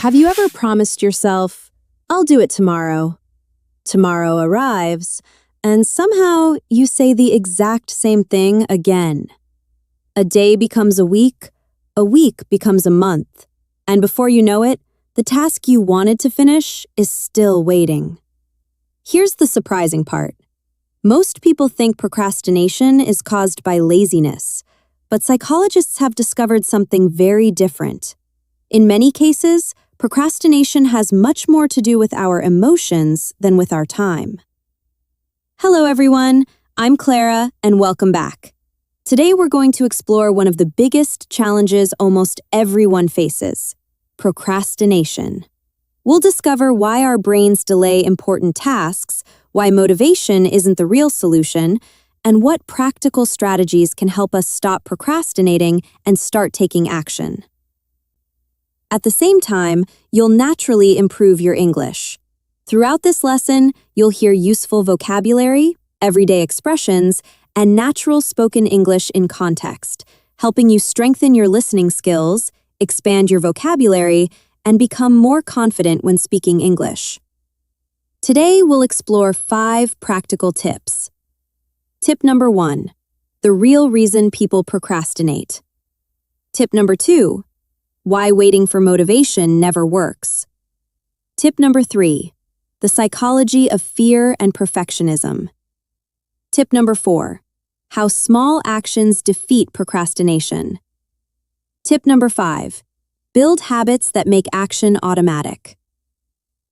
Have you ever promised yourself, I'll do it tomorrow? Tomorrow arrives, and somehow you say the exact same thing again. A day becomes a week becomes a month, and before you know it, the task you wanted to finish is still waiting. Here's the surprising part. Most people think procrastination is caused by laziness, but psychologists have discovered something very different. In many cases, procrastination has much more to do with our emotions than with our time. Hello everyone, I'm Clara and welcome back. Today we're going to explore one of the biggest challenges almost everyone faces, procrastination. We'll discover why our brains delay important tasks, why motivation isn't the real solution, and what practical strategies can help us stop procrastinating and start taking action. At the same time, you'll naturally improve your English. Throughout this lesson, you'll hear useful vocabulary, everyday expressions, and natural spoken English in context, helping you strengthen your listening skills, expand your vocabulary, and become more confident when speaking English. Today, we'll explore 5 practical tips. Tip number 1, the real reason people procrastinate. Tip number 2, why waiting for motivation never works. Tip number 3, the psychology of fear and perfectionism. Tip number 4, how small actions defeat procrastination. Tip number 5, build habits that make action automatic.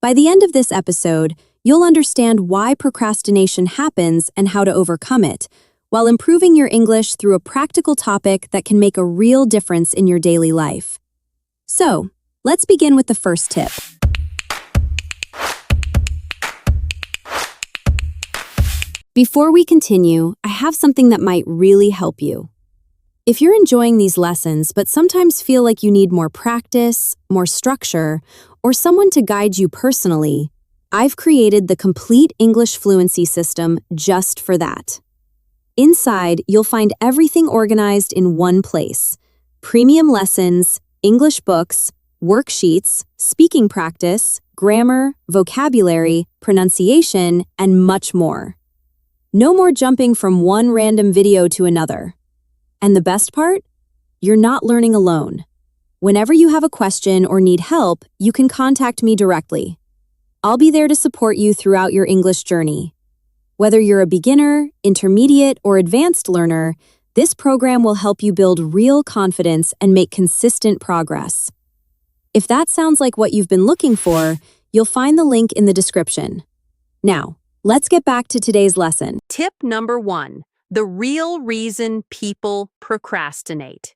By the end of this episode, you'll understand why procrastination happens and how to overcome it, while improving your English through a practical topic that can make a real difference in your daily life. So, let's begin with the first tip. Before we continue, I have something that might really help you. If you're enjoying these lessons but sometimes feel like you need more practice, more structure, or someone to guide you personally, I've created the complete English fluency system just for that. Inside, you'll find everything organized in one place: premium lessons, English books, worksheets, speaking practice, grammar, vocabulary, pronunciation, and much more. No more jumping from one random video to another. And the best part? You're not learning alone. Whenever you have a question or need help, you can contact me directly. I'll be there to support you throughout your English journey. Whether you're a beginner, intermediate, or advanced learner, this program will help you build real confidence and make consistent progress. If that sounds like what you've been looking for, you'll find the link in the description. Now, let's get back to today's lesson. Tip number 1, the real reason people procrastinate.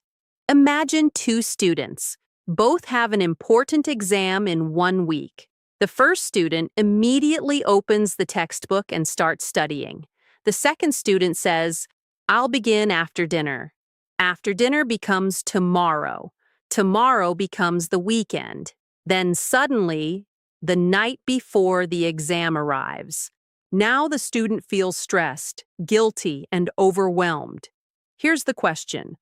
Imagine 2 students. Both have an important exam in 1 week. The first student immediately opens the textbook and starts studying. The second student says, I'll begin after dinner. After dinner becomes tomorrow. Tomorrow becomes the weekend. Then suddenly, the night before the exam arrives. Now the student feels stressed, guilty, and overwhelmed. Here's the question.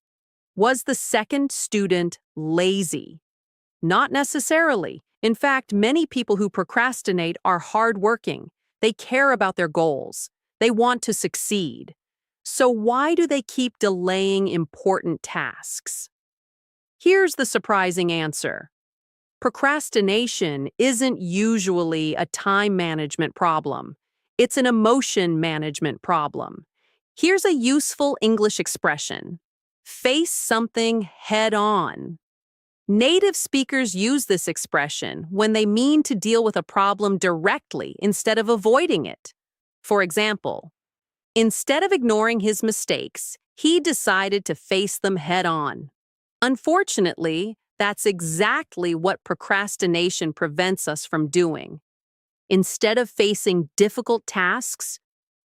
Was the second student lazy? Not necessarily. In fact, many people who procrastinate are hardworking. They care about their goals. They want to succeed. So why do they keep delaying important tasks? Here's the surprising answer. Procrastination isn't usually a time management problem. It's an emotion management problem. Here's a useful English expression. Face something head on. Native speakers use this expression when they mean to deal with a problem directly instead of avoiding it. For example, instead of ignoring his mistakes, he decided to face them head on. Unfortunately, that's exactly what procrastination prevents us from doing. Instead of facing difficult tasks,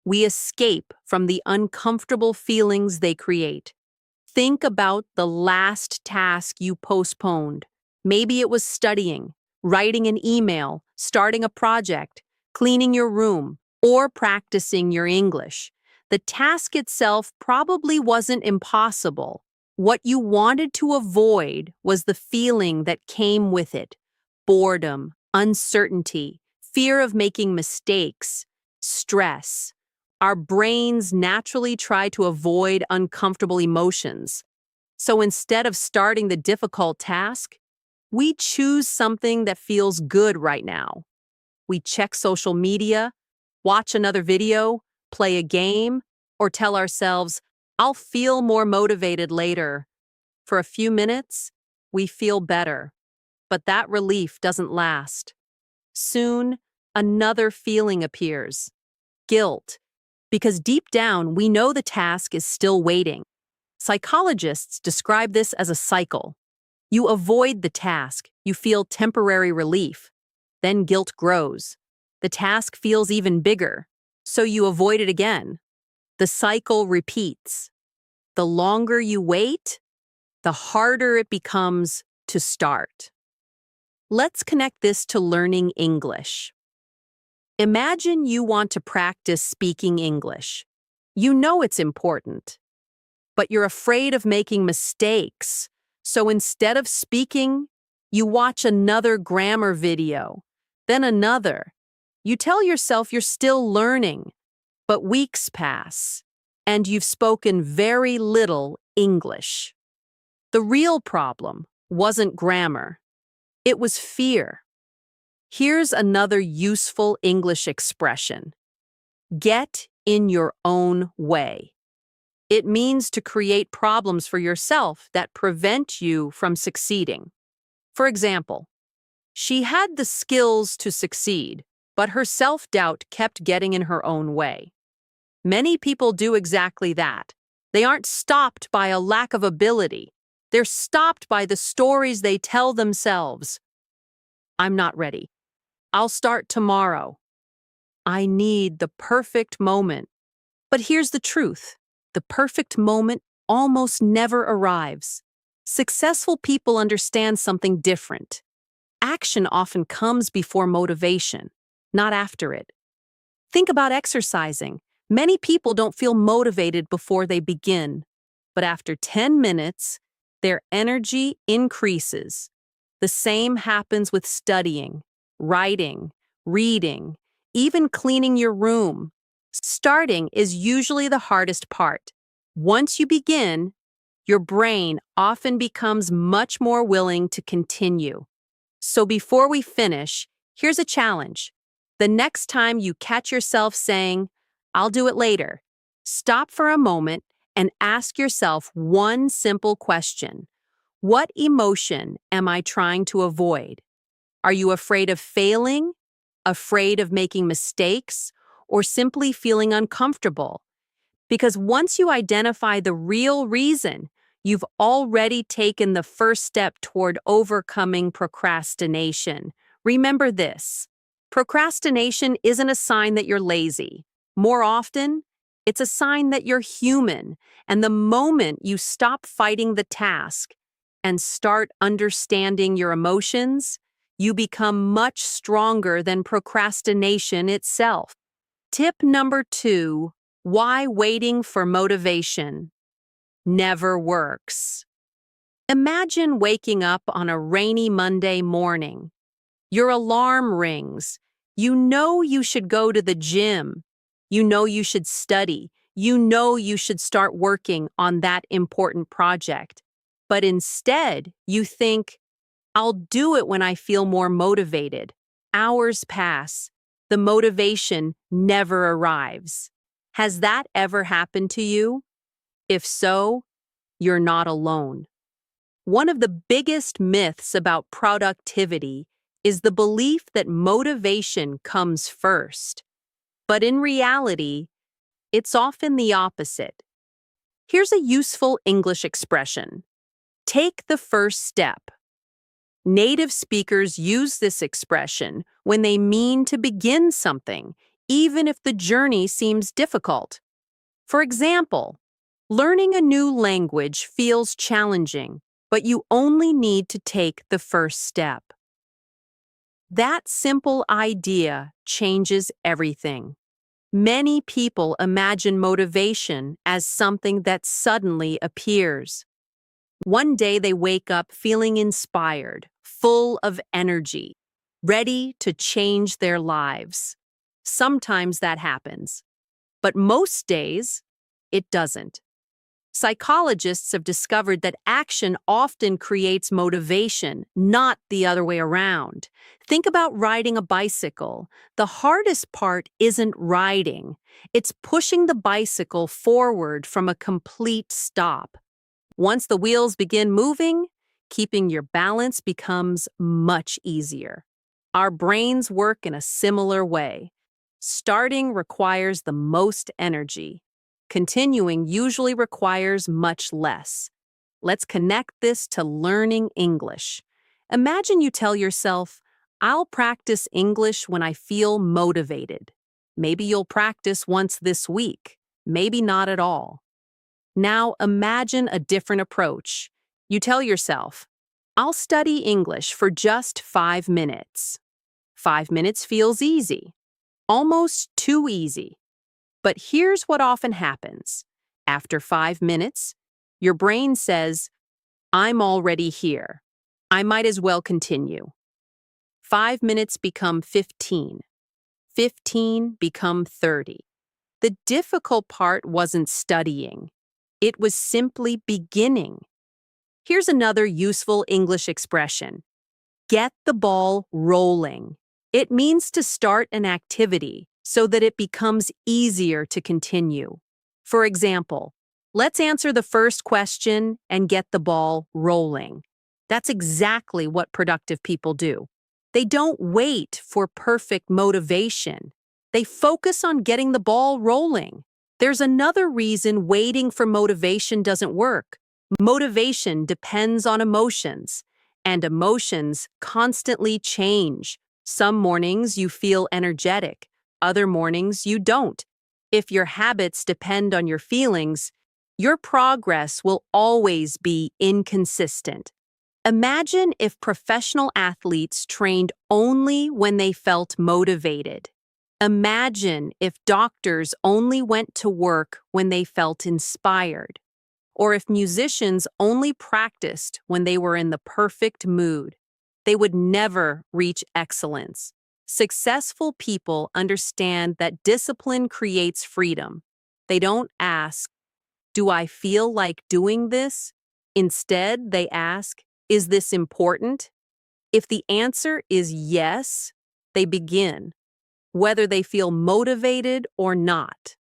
we escape from the uncomfortable feelings they create. Think about the last task you postponed. Maybe it was studying, writing an email, starting a project, cleaning your room, or practicing your English. The task itself probably wasn't impossible. What you wanted to avoid was the feeling that came with it. boredom, uncertainty, fear of making mistakes, stress. Our brains naturally try to avoid uncomfortable emotions. So instead of starting the difficult task, we choose something that feels good right now. We check social media, watch another video, play a game, or tell ourselves, I'll feel more motivated later. For a few minutes, we feel better, but that relief doesn't last. Soon, another feeling appears, guilt, because deep down we know the task is still waiting. Psychologists describe this as a cycle. You avoid the task, you feel temporary relief. Then guilt grows. The task feels even bigger, so you avoid it again. The cycle repeats. The longer you wait, the harder it becomes to start. Let's connect this to learning English. Imagine you want to practice speaking English. You know it's important, but you're afraid of making mistakes. So instead of speaking, you watch another grammar video, then another. You tell yourself you're still learning, but weeks pass, and you've spoken very little English. The real problem wasn't grammar. It was fear. Here's another useful English expression. Get in your own way. It means to create problems for yourself that prevent you from succeeding. For example, she had the skills to succeed, but her self-doubt kept getting in her own way. Many people do exactly that. They aren't stopped by a lack of ability. They're stopped by the stories they tell themselves. I'm not ready. I'll start tomorrow. I need the perfect moment. But here's the truth. The perfect moment almost never arrives. Successful people understand something different. Action often comes before motivation, not after it. Think about exercising. Many people don't feel motivated before they begin, but after 10 minutes, their energy increases. The same happens with studying, writing, reading, even cleaning your room. Starting is usually the hardest part. Once you begin, your brain often becomes much more willing to continue. So before we finish, here's a challenge. The next time you catch yourself saying, I'll do it later, stop for a moment and ask yourself one simple question. What emotion am I trying to avoid? Are you afraid of failing, afraid of making mistakes, or simply feeling uncomfortable? Because once you identify the real reason, you've already taken the first step toward overcoming procrastination. Remember this: procrastination isn't a sign that you're lazy. More often, it's a sign that you're human, and the moment you stop fighting the task and start understanding your emotions, you become much stronger than procrastination itself. Tip number 2. Why waiting for motivation never works. Imagine waking up on a rainy Monday morning. Your alarm rings. You know you should go to the gym. You know you should study. You know you should start working on that important project. But instead, you think, I'll do it when I feel more motivated. Hours pass. The motivation never arrives. Has that ever happened to you? If so, you're not alone. One of the biggest myths about productivity is the belief that motivation comes first. But in reality, it's often the opposite. Here's a useful English expression. Take the first step. Native speakers use this expression when they mean to begin something, even if the journey seems difficult. For example, learning a new language feels challenging, but you only need to take the first step. That simple idea changes everything. Many people imagine motivation as something that suddenly appears. One day they wake up feeling inspired, full of energy, ready to change their lives. Sometimes that happens, but most days it doesn't. Psychologists have discovered that action often creates motivation, not the other way around. Think about riding a bicycle. The hardest part isn't riding, it's pushing the bicycle forward from a complete stop. Once the wheels begin moving, keeping your balance becomes much easier. Our brains work in a similar way. Starting requires the most energy. Continuing usually requires much less. Let's connect this to learning English. Imagine you tell yourself, I'll practice English when I feel motivated. Maybe you'll practice once this week, maybe not at all. Now imagine a different approach. You tell yourself, I'll study English for just 5 minutes. 5 minutes feels easy, almost too easy. But here's what often happens. After 5 minutes, your brain says, I'm already here. I might as well continue. 5 minutes become 15. 15 become 30. The difficult part wasn't studying. It was simply beginning. Here's another useful English expression. Get the ball rolling. It means to start an activity so that it becomes easier to continue. For example, let's answer the first question and get the ball rolling. That's exactly what productive people do. They don't wait for perfect motivation. They focus on getting the ball rolling. There's another reason waiting for motivation doesn't work. Motivation depends on emotions, and emotions constantly change. Some mornings you feel energetic, other mornings you don't. If your habits depend on your feelings, your progress will always be inconsistent. Imagine if professional athletes trained only when they felt motivated. Imagine if doctors only went to work when they felt inspired. Or if musicians only practiced when they were in the perfect mood. They would never reach excellence. Successful people understand that discipline creates freedom. They don't ask, do I feel like doing this? Instead, they ask, is this important? If the answer is yes, they begin, whether they feel motivated or not.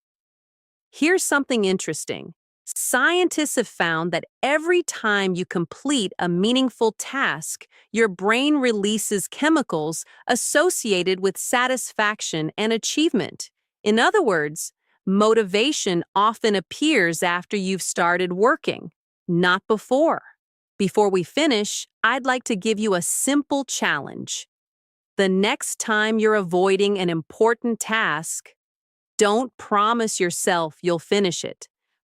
Here's something interesting. Scientists have found that every time you complete a meaningful task, your brain releases chemicals associated with satisfaction and achievement. In other words, motivation often appears after you've started working, not before. Before we finish, I'd like to give you a simple challenge. The next time you're avoiding an important task, don't promise yourself you'll finish it.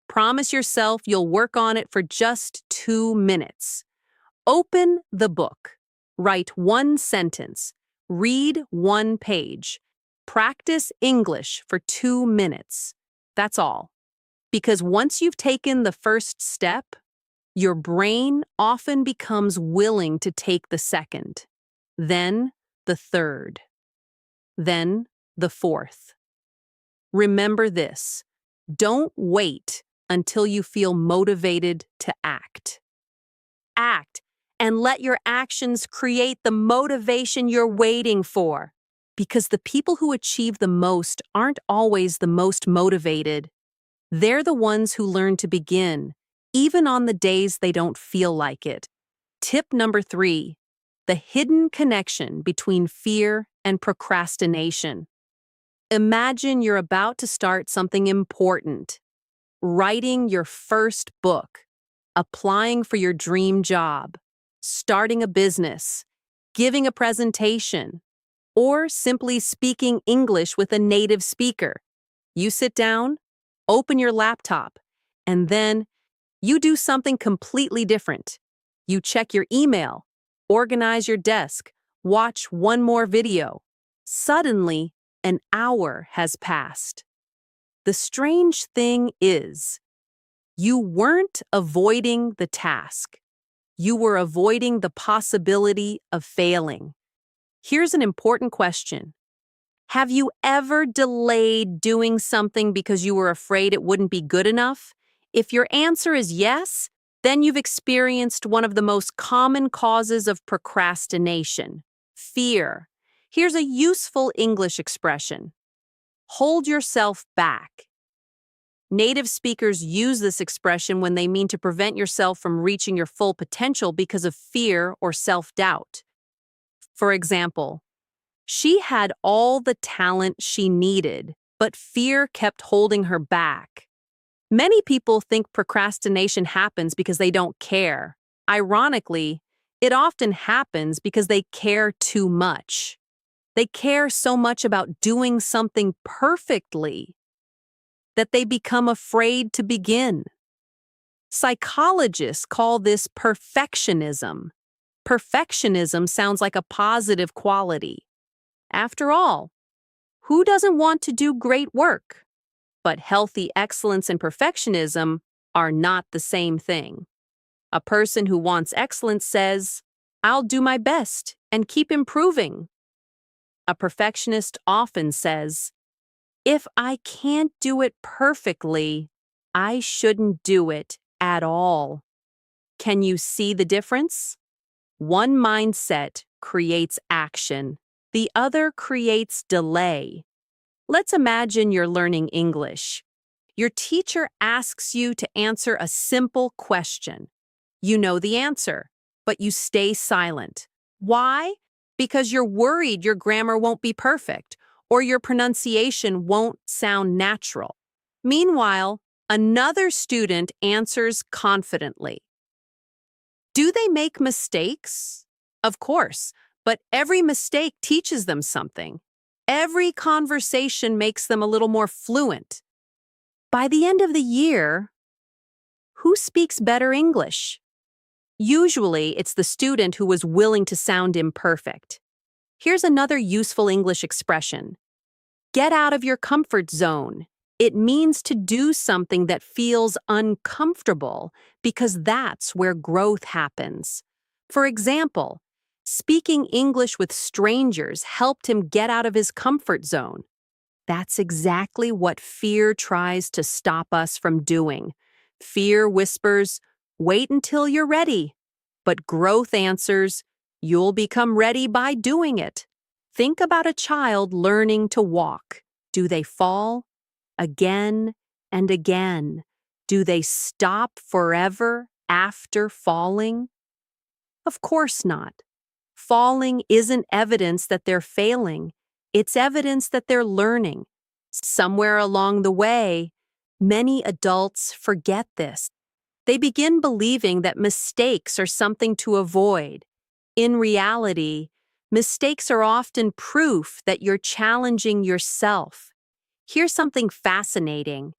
Promise yourself you'll work on it for just 2 minutes. Open the book. Write 1 sentence. Read 1 page. Practice English for 2 minutes. That's all. Because once you've taken the first step, your brain often becomes willing to take the second, then the third, then the fourth. Remember this. Don't wait until you feel motivated to act. Act, and let your actions create the motivation you're waiting for. Because the people who achieve the most aren't always the most motivated. They're the ones who learn to begin, even on the days they don't feel like it. Tip number 3, the hidden connection between fear and procrastination. Imagine you're about to start something important. Writing your first book, applying for your dream job, starting a business, giving a presentation, or simply speaking English with a native speaker. You sit down, open your laptop, and then you do something completely different. You check your email, organize your desk, watch one more video. Suddenly, an hour has passed. The strange thing is, you weren't avoiding the task. You were avoiding the possibility of failing. Here's an important question. Have you ever delayed doing something because you were afraid it wouldn't be good enough? If your answer is yes, then you've experienced one of the most common causes of procrastination, fear. Here's a useful English expression. Hold yourself back. Native speakers use this expression when they mean to prevent yourself from reaching your full potential because of fear or self-doubt. For example, she had all the talent she needed, but fear kept holding her back. Many people think procrastination happens because they don't care. Ironically, it often happens because they care too much. They care so much about doing something perfectly that they become afraid to begin. Psychologists call this perfectionism. Perfectionism sounds like a positive quality. After all, who doesn't want to do great work? But healthy excellence and perfectionism are not the same thing. A person who wants excellence says, "I'll do my best and keep improving." A perfectionist often says, "If I can't do it perfectly, I shouldn't do it at all." Can you see the difference? One mindset creates action. The other creates delay. Let's imagine you're learning English. Your teacher asks you to answer a simple question. You know the answer, but you stay silent. Why? Because you're worried your grammar won't be perfect or your pronunciation won't sound natural. Meanwhile, another student answers confidently. Do they make mistakes? Of course, but every mistake teaches them something. Every conversation makes them a little more fluent. By the end of the year, who speaks better English? Usually, it's the student who was willing to sound imperfect. Here's another useful English expression. Get out of your comfort zone. It means to do something that feels uncomfortable because that's where growth happens. For example, speaking English with strangers helped him get out of his comfort zone. That's exactly what fear tries to stop us from doing. Fear whispers, "Wait until you're ready." But growth answers, "You'll become ready by doing it." Think about a child learning to walk. Do they fall? Again and again. Do they stop forever after falling? Of course not. Falling isn't evidence that they're failing. It's evidence that they're learning. Somewhere along the way, many adults forget this. They begin believing that mistakes are something to avoid. In reality, mistakes are often proof that you're challenging yourself. Here's something fascinating.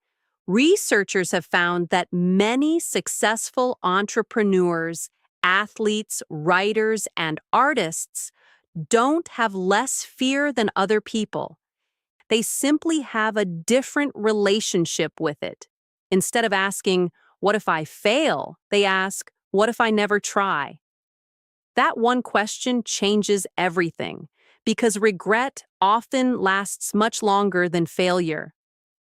Researchers have found that many successful entrepreneurs, athletes, writers, and artists don't have less fear than other people. They simply have a different relationship with it. Instead of asking, "What if I fail?" they ask, "What if I never try?" That one question changes everything because regret often lasts much longer than failure.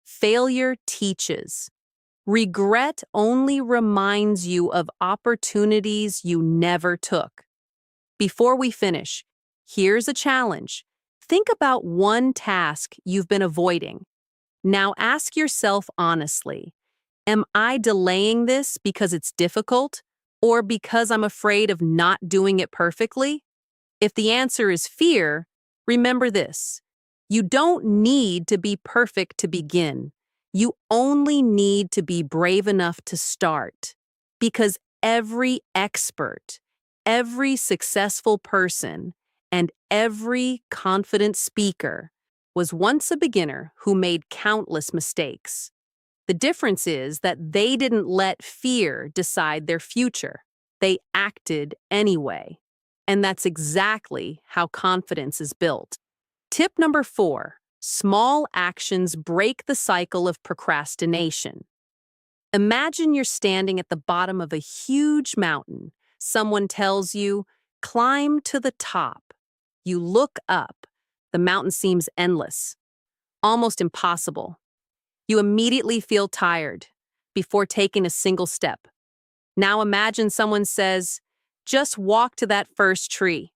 Failure teaches. Regret only reminds you of opportunities you never took. Before we finish, here's a challenge. Think about one task you've been avoiding. Now ask yourself honestly, am I delaying this because it's difficult or because I'm afraid of not doing it perfectly? If the answer is fear, remember this. You don't need to be perfect to begin. You only need to be brave enough to start. Because every expert, every successful person, and every confident speaker was once a beginner who made countless mistakes. The difference is that they didn't let fear decide their future. They acted anyway. And that's exactly how confidence is built. Tip number 4, small actions break the cycle of procrastination. Imagine you're standing at the bottom of a huge mountain. Someone tells you, climb to the top. You look up. The mountain seems endless, almost impossible. You immediately feel tired before taking a single step. Now imagine someone says, just walk to that first tree.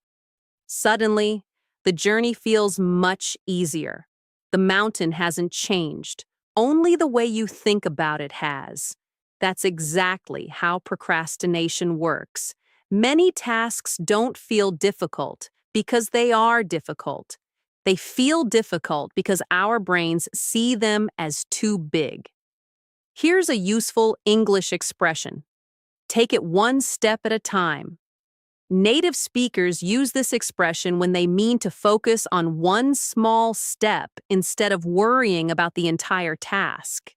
Suddenly, the journey feels much easier. The mountain hasn't changed. Only the way you think about it has. That's exactly how procrastination works. Many tasks don't feel difficult because they are difficult. They feel difficult because our brains see them as too big. Here's a useful English expression. Take it one step at a time. Native speakers use this expression when they mean to focus on one small step instead of worrying about the entire task.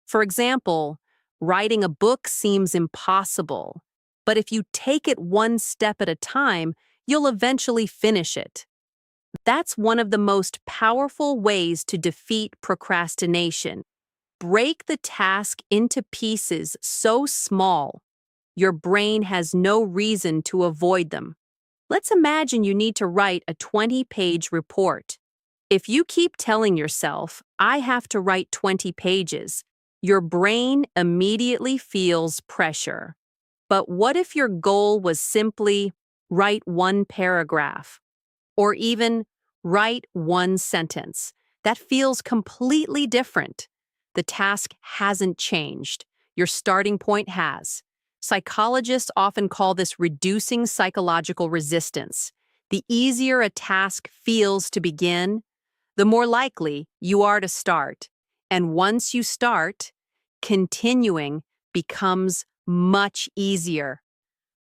For example, writing a book seems impossible, but if you take it one step at a time, you'll eventually finish it. That's one of the most powerful ways to defeat procrastination. Break the task into pieces so small your brain has no reason to avoid them. Let's imagine you need to write a 20-page report. If you keep telling yourself, I have to write 20 pages, your brain immediately feels pressure. But what if your goal was simply write one paragraph, or even write one sentence? That feels completely different. The task hasn't changed. Your starting point has. Psychologists often call this reducing psychological resistance. The easier a task feels to begin, the more likely you are to start. And once you start, continuing becomes much easier.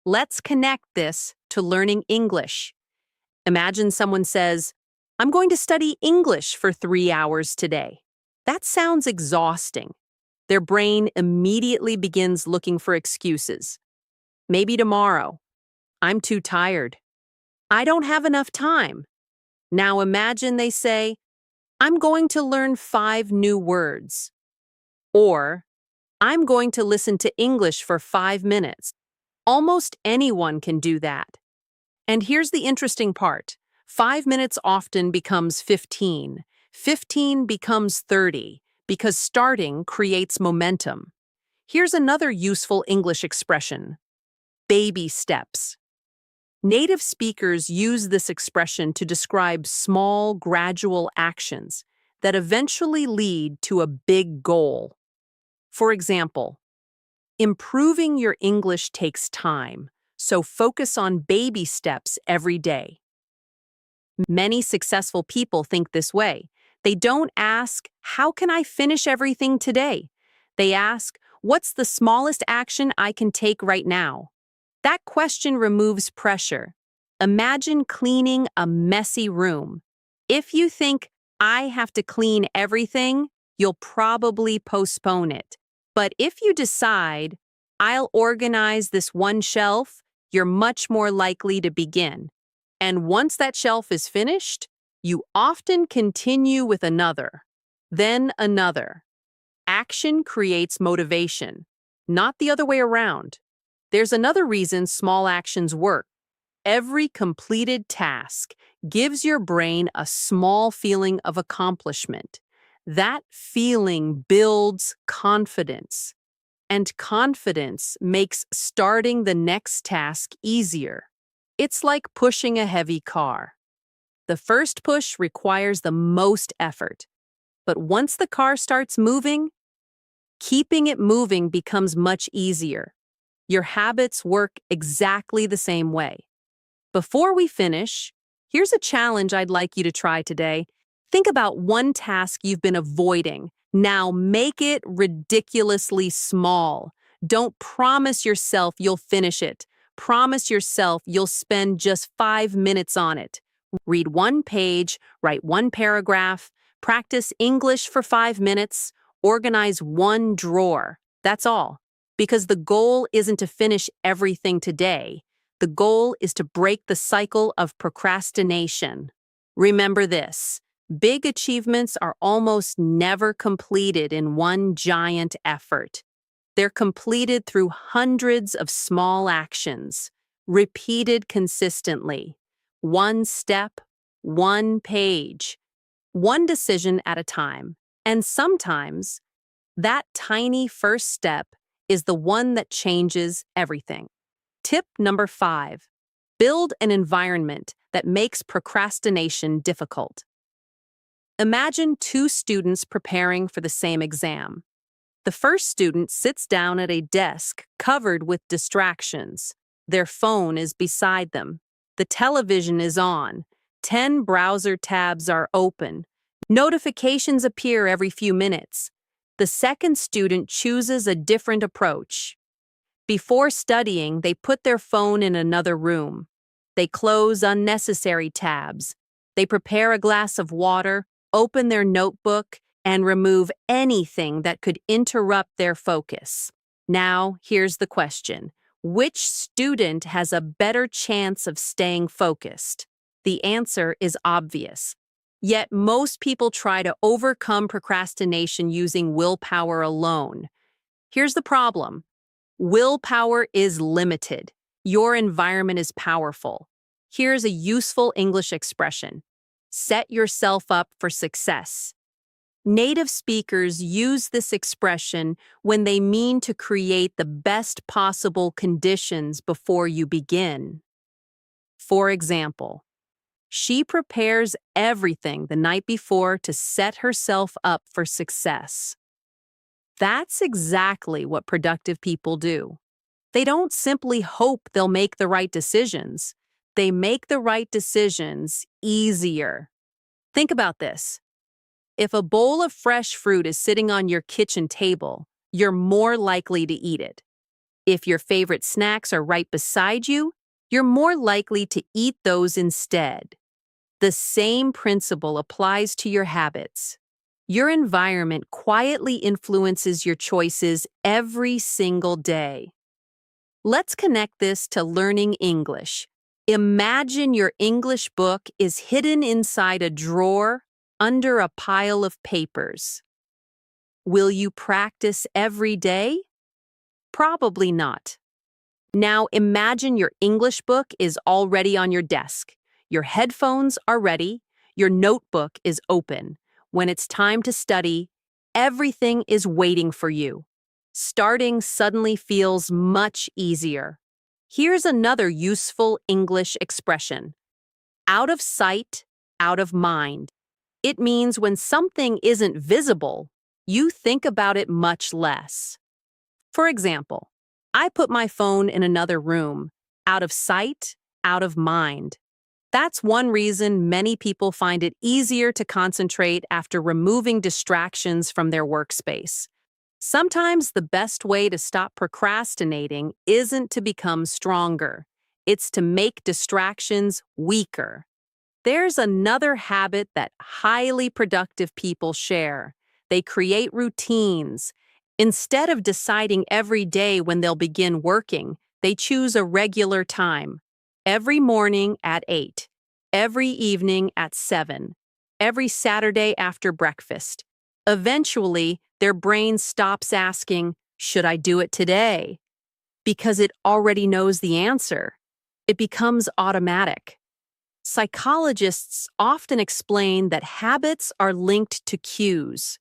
Let's connect this to learning English. Imagine someone says, I'm going to study English for 3 hours today. That sounds exhausting. Their brain immediately begins looking for excuses. Maybe tomorrow. I'm too tired. I don't have enough time. Now imagine they say, I'm going to learn 5 new words. Or, I'm going to listen to English for 5 minutes. Almost anyone can do that. And here's the interesting part. 5 minutes often becomes 15. 15 becomes 30. Because starting creates momentum. Here's another useful English expression. Baby steps. Native speakers use this expression to describe small, gradual actions that eventually lead to a big goal. For example, improving your English takes time, so focus on baby steps every day. Many successful people think this way. They don't ask, how can I finish everything today? They ask, what's the smallest action I can take right now? That question removes pressure. Imagine cleaning a messy room. If you think, I have to clean everything, you'll probably postpone it. But if you decide, I'll organize this one shelf, you're much more likely to begin. And once that shelf is finished, you often continue with another, then another. Action creates motivation, not the other way around. There's another reason small actions work. Every completed task gives your brain a small feeling of accomplishment. That feeling builds confidence, and confidence makes starting the next task easier. It's like pushing a heavy car. The first push requires the most effort, but once the car starts moving, keeping it moving becomes much easier. Your habits work exactly the same way. Before we finish, here's a challenge I'd like you to try today. Think about one task you've been avoiding. Now make it ridiculously small. Don't promise yourself you'll finish it. Promise yourself you'll spend just 5 minutes on it. Read one page, write one paragraph, practice English for 5 minutes, organize one drawer. That's all. Because the goal isn't to finish everything today. The goal is to break the cycle of procrastination. Remember this, big achievements are almost never completed in one giant effort. They're completed through hundreds of small actions. repeated consistently. One step, one page, one decision at a time. And sometimes that tiny first step is the one that changes everything. Tip number 5, build an environment that makes procrastination difficult. Imagine two students preparing for the same exam. The first student sits down at a desk covered with distractions. Their phone is beside them. The television is on. 10 browser tabs are open. Notifications appear every few minutes. The second student chooses a different approach. Before studying, they put their phone in another room. They close unnecessary tabs. They prepare a glass of water, open their notebook, and remove anything that could interrupt their focus. Now, here's the question. Which student has a better chance of staying focused? The answer is obvious. Yet most people try to overcome procrastination using willpower alone. Here's the problem. Willpower is limited. Your environment is powerful. Here's a useful English expression. Set yourself up for success. Native speakers use this expression when they mean to create the best possible conditions before you begin. For example, she prepares everything the night before to set herself up for success. That's exactly what productive people do. They don't simply hope they'll make the right decisions. They make the right decisions easier. Think about this. If a bowl of fresh fruit is sitting on your kitchen table, you're more likely to eat it. If your favorite snacks are right beside you, you're more likely to eat those instead. The same principle applies to your habits. Your environment quietly influences your choices every single day. Let's connect this to learning English. Imagine your English book is hidden inside a drawer under a pile of papers. Will you practice every day? Probably not. Now imagine your English book is already on your desk. Your headphones are ready. Your notebook is open. When it's time to study, everything is waiting for you. Starting suddenly feels much easier. Here's another useful English expression. Out of sight, out of mind. It means when something isn't visible, you think about it much less. For example, I put my phone in another room, out of sight, out of mind. That's one reason many people find it easier to concentrate after removing distractions from their workspace. Sometimes the best way to stop procrastinating isn't to become stronger. It's to make distractions weaker. There's another habit that highly productive people share. They create routines. Instead of deciding every day when they'll begin working, they choose a regular time. Every morning at 8, every evening at 7, every Saturday after breakfast. Eventually, their brain stops asking, "Should I do it today?" because it already knows the answer. It becomes automatic. Psychologists often explain that habits are linked to cues.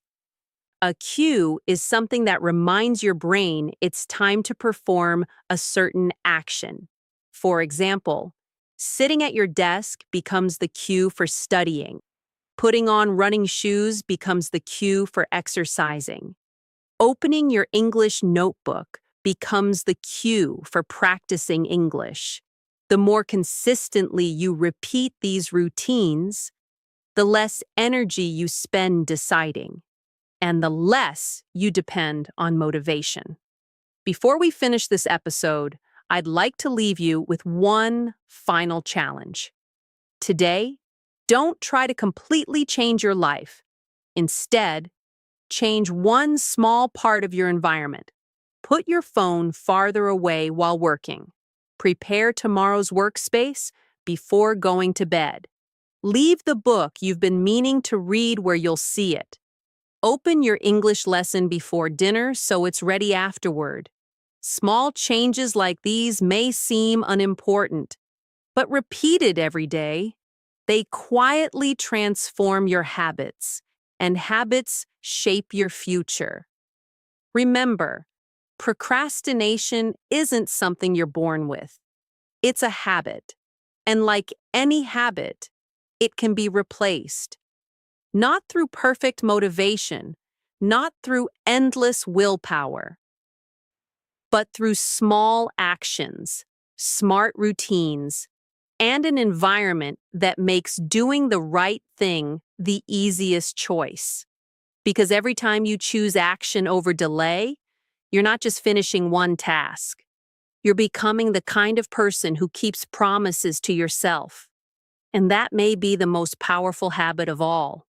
A cue is something that reminds your brain it's time to perform a certain action. For example, sitting at your desk becomes the cue for studying. Putting on running shoes becomes the cue for exercising. Opening your English notebook becomes the cue for practicing English. The more consistently you repeat these routines, the less energy you spend deciding, and the less you depend on motivation. Before we finish this episode, I'd like to leave you with one final challenge. Today, don't try to completely change your life. Instead, change one small part of your environment. Put your phone farther away while working. Prepare tomorrow's workspace before going to bed. Leave the book you've been meaning to read where you'll see it. Open your English lesson before dinner so it's ready afterward. Small changes like these may seem unimportant, but repeated every day, they quietly transform your habits, and habits shape your future. Remember, procrastination isn't something you're born with. It's a habit. And like any habit, it can be replaced. Not through perfect motivation, not through endless willpower, but through small actions, smart routines, and an environment that makes doing the right thing the easiest choice. Because every time you choose action over delay, you're not just finishing one task. You're becoming the kind of person who keeps promises to yourself. And that may be the most powerful habit of all.